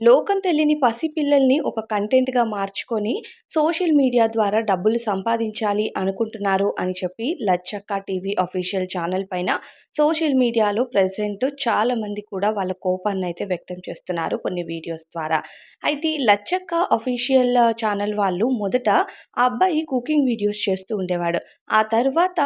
లోకం తెలియని పసిపిల్లల్ని ఒక కంటెంట్‌గా మార్చుకొని, సోషల్ మీడియా ద్వారా డబ్బులు సంపాదించాలి అనుకుంటున్నారు అని చెప్పి 'లచ్చక్క టీవీ' అఫీషియల్ ఛానల్ పైన సోషల్ మీడియాలో ప్రెజెంట్ చాలామంది కూడా వాళ్ళ కోపాన్నయితే వ్యక్తం చేస్తున్నారు కొన్ని వీడియోస్ ద్వారా. అయితే ఈ 'లచ్చక్క' అఫీషియల్ ఛానల్ వాళ్ళు మొదట ఆ అబ్బాయి కుకింగ్ వీడియోస్ చేస్తూ ఉండేవాడు. ఆ తర్వాత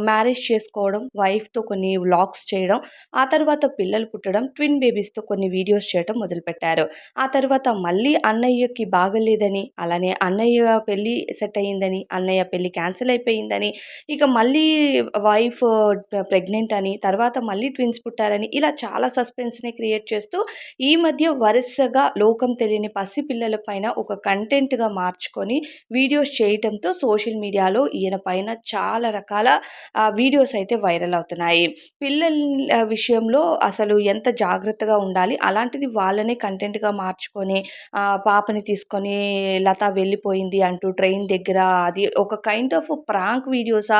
మ్యారేజ్ చేసుకోవడం, వైఫ్‌తో కొన్ని వ్లాగ్స్ చేయడం, ఆ తర్వాత పిల్లలు పుట్టడం, ట్విన్ బేబీస్‌తో కొన్ని వీడియోస్ చేయటం మొదలుపెట్టారు. ఆ తర్వాత మళ్ళీ అన్నయ్యకి బాగాలేదని, అలానే అన్నయ్య పెళ్లి సెట్ అయిందని, అన్నయ్య పెళ్లి క్యాన్సిల్ అయిపోయిందని, ఇక మళ్ళీ వైఫ్ ప్రెగ్నెంట్ అని, తర్వాత మళ్ళీ ట్విన్స్ పుట్టారని, ఇలా చాలా సస్పెన్స్‌ని క్రియేట్ చేస్తూ ఈ మధ్య వరుసగా లోకం తెలియని పసిపిల్లల పైన ఒక కంటెంట్‌గా మార్చుకొని వీడియోస్ చేయటంతో సోషల్ మీడియాలో ఈయన పైన చాలా రకాల వీడియోస్ అయితే వైరల్ అవుతున్నాయి. పిల్లల విషయంలో అసలు ఎంత జాగ్రత్తగా ఉండాలి, అలాంటిది వాళ్ళనే కంటెంట్‌గా మార్చుకొని పాపని తీసుకొని లత వెళ్ళిపోయింది అంటూ ట్రైన్ దగ్గర అది ఒక కైండ్ ఆఫ్ ప్రాంక్ వీడియోసా?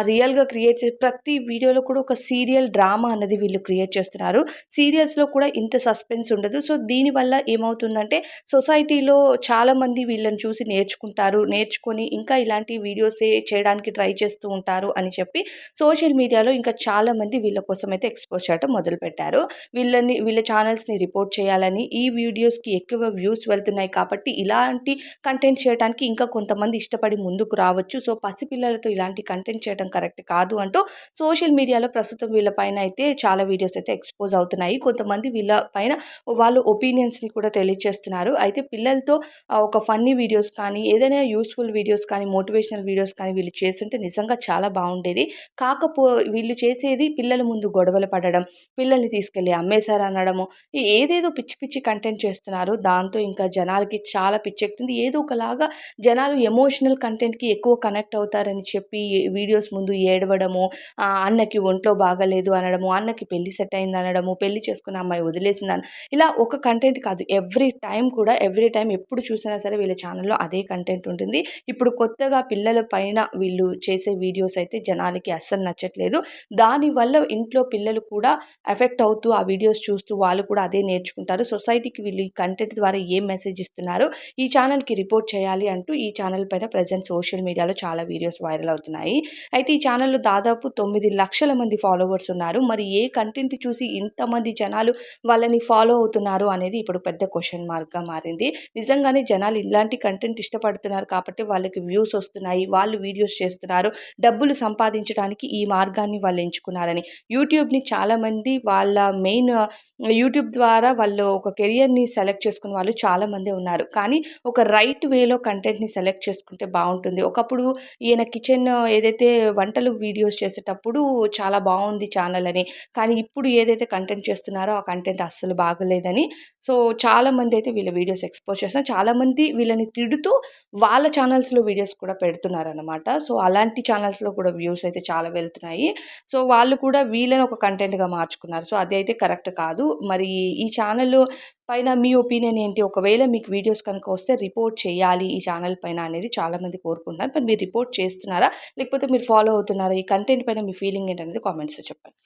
రియల్‌గా క్రియేట్ చేసి ప్రతి వీడియోలో కూడా ఒక సీరియల్ డ్రామా అన్నది వీళ్ళు క్రియేట్ చేస్తున్నారు. సీరియల్స్‌లో కూడా ఇంత సస్పెన్స్ ఉండదు. సో, దీనివల్ల ఏమవుతుందంటే సొసైటీలో చాలామంది వీళ్ళని చూసి నేర్చుకుంటారు. నేర్చుకొని ఇంకా ఇలాంటి వీడియోసే చేయడానికి ట్రై చేస్తూ ఉంటారు అని చెప్పి సోషల్ మీడియాలో ఇంకా చాలామంది వీళ్ళ కోసమైతే ఎక్స్‌పోజ్ చేయటం మొదలుపెట్టారు. వీళ్ళ ఛానల్స్‌ని రిపోర్ట్ చేయాలని, ఈ వీడియోస్‌కి ఎక్కువ వ్యూస్ వెళ్తున్నాయి కాబట్టి ఇలాంటి కంటెంట్ చేయటానికి ఇంకా కొంతమంది ఇష్టపడి ముందుకు రావచ్చు. సో, పసిపిల్లలతో ఇలాంటి కంటెంట్ చేయడం కరెక్ట్ కాదు అంటూ సోషల్ మీడియాలో ప్రస్తుతం వీళ్ళ పైన అయితే చాలా వీడియోస్ అయితే ఎక్స్‌పోజ్ అవుతున్నాయి. కొంతమంది వీళ్ళ పైన వాళ్ళ ఒపీనియన్స్‌ని కూడా తెలియజేస్తున్నారు. అయితే పిల్లలతో ఒక ఫన్నీ వీడియోస్ కానీ, ఏదైనా యూజ్‌ఫుల్ వీడియోస్ కానీ, మోటివేషనల్ వీడియోస్ కానీ వీళ్ళు చేసుంటే నిజంగా చాలా బావుండేది. వీళ్ళు చేసేది పిల్లల ముందు గొడవలు పడడం, పిల్లల్ని తీసుకెళ్ళి అమ్మేశారనడము, ఏదేదో పిచ్చి పిచ్చి కంటెంట్ చేస్తున్నారు. దాంతో ఇంకా జనాలకి చాలా పిచ్చెక్కుతుంది. ఏదో ఒకలాగా జనాలు ఎమోషనల్ కంటెంట్‌కి ఎక్కువ కనెక్ట్ అవుతారని చెప్పి వీడియోస్ ముందు ఏడవడము, అన్నకి ఒంట్లో బాగాలేదు అనడము, అన్నకి పెళ్లి సెట్ అయిందనడము, పెళ్లి చేసుకున్న అమ్మాయి వదిలేసిందని, ఇలా ఒక కంటెంట్ కాదు, ఎవ్రీ టైమ్ ఎప్పుడు చూసినా సరే వీళ్ళ ఛానల్‌లో అదే కంటెంట్ ఉంటుంది. ఇప్పుడు కొత్తగా పిల్లల పైన వీళ్ళు చేసే వీడియోస్ అయితే జనాలకి అస్సలు నచ్చట్లేదు. దానివల్ల ఇంట్లో పిల్లలు కూడా ఎఫెక్ట్ అవుతూ ఆ వీడియోస్ చూస్తూ వాళ్ళు కూడా అదే నేర్చుకుంటారు. సొసైటీకి వీళ్ళు ఈ కంటెంట్ ద్వారా ఏం మెసేజ్ ఇస్తున్నారో ఈ ఛానల్‌కి రిపోర్ట్ చేయాలి అంటూ ఈ ఛానల్ పైన ప్రెజెంట్ సోషల్ మీడియాలో చాలా వీడియోస్ వైరల్ అవుతున్నాయి. అయితే ఈ ఛానల్‌లో దాదాపు 9,00,000 మంది ఫాలోవర్స్ ఉన్నారు. మరి ఏ కంటెంట్ చూసి ఇంతమంది జనాలు వాళ్ళని ఫాలో అవుతున్నారు అనేది ఇప్పుడు పెద్ద క్వెషన్ మార్క్‌గా మారింది. నిజంగానే జనాలు ఇలాంటి కంటెంట్ ఇష్టపడుతున్నారు కాబట్టి వాళ్ళకి వ్యూస్ వస్తున్నాయి. వాళ్ళు వీడియోస్ చేస్తున్నారు. డబ్బులు సంపాదించడానికి ఈ మార్గాన్ని వాళ్ళు ఎంచుకున్నారని. యూట్యూబ్‌ని చాలామంది వాళ్ళ మెయిన్ యూట్యూబ్ ద్వారా వాళ్ళు ఒక కెరియర్‌ని సెలెక్ట్ చేసుకున్న వాళ్ళు చాలామందే ఉన్నారు. కానీ ఒక రైట్ వేలో కంటెంట్‌ని సెలెక్ట్ చేసుకుంటే బావుంటుంది. ఒకప్పుడు ఈయన కిచెన్ ఏదైతే వంటలు వీడియోస్ చేసేటప్పుడు చాలా బావుంది ఛానల్ అని. కానీ ఇప్పుడు ఏదైతే కంటెంట్ చేస్తున్నారో ఆ కంటెంట్ అస్సలు బాగోలేదని సో, చాలామంది అయితే వీళ్ళ వీడియోస్ ఎక్స్‌పోజ్ చేస్తున్నారు. చాలామంది వీళ్ళని తిడుతూ వాళ్ళ ఛానల్స్‌లో వీడియోస్ కూడా పెడుతున్నారనమాట. సో, అలాంటి ఛానల్స్‌లో కూడా వ్యూస్ అయితే చాలా వెళ్తున్నాయి. సో, వాళ్ళు కూడా వీళ్ళని ఒక కంటెంట్‌గా మార్చుకున్నారు. సో, అదైతే కరెక్ట్ కాదు. మరి ఈ ఛానల్ పైన మీ ఒపీనియన్ ఏంటి? ఒకవేళ మీకు వీడియోస్ కనుక వస్తే రిపోర్ట్ చేయాలి ఈ ఛానల్ పైన అనేది చాలామంది కోరుకుంటున్నారు. మరి మీరు రిపోర్ట్ చేస్తున్నారా? లేకపోతే మీరు ఫాలో అవుతున్నారా? ఈ కంటెంట్ పైన మీ ఫీలింగ్ ఏంటనేది కామెంట్స్‌లో చెప్పండి.